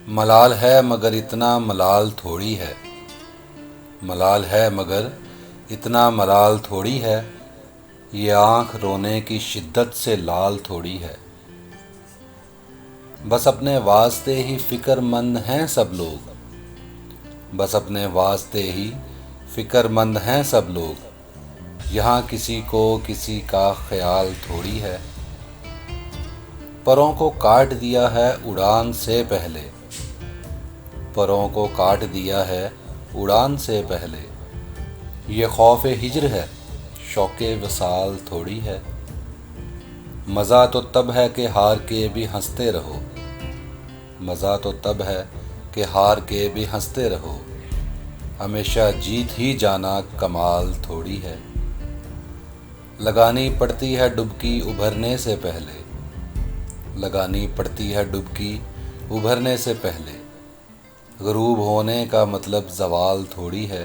ملال ہے مگر اتنا ملال تھوڑی ہے، ملال ہے مگر اتنا ملال تھوڑی ہے، یہ آنکھ رونے کی شدت سے لال تھوڑی ہے۔ بس اپنے واسطے ہی فکر مند ہیں سب لوگ، بس اپنے واسطے ہی فکر مند ہیں سب لوگ، یہاں کسی کو کسی کا خیال تھوڑی ہے۔ پروں کو کاٹ دیا ہے اڑان سے پہلے، پروں کو کاٹ دیا ہے اڑان سے پہلے، یہ خوف ہجر ہے شوق وصال تھوڑی ہے۔ مزہ تو تب ہے کہ ہار کے بھی ہنستے رہو، مزہ تو تب ہے کہ ہار کے بھی ہنستے رہو، ہمیشہ جیت ہی جانا کمال تھوڑی ہے۔ لگانی پڑتی ہے ڈبکی ابھرنے سے پہلے، لگانی پڑتی ہے ڈبکی ابھرنے سے پہلے، غروب ہونے کا مطلب زوال تھوڑی ہے۔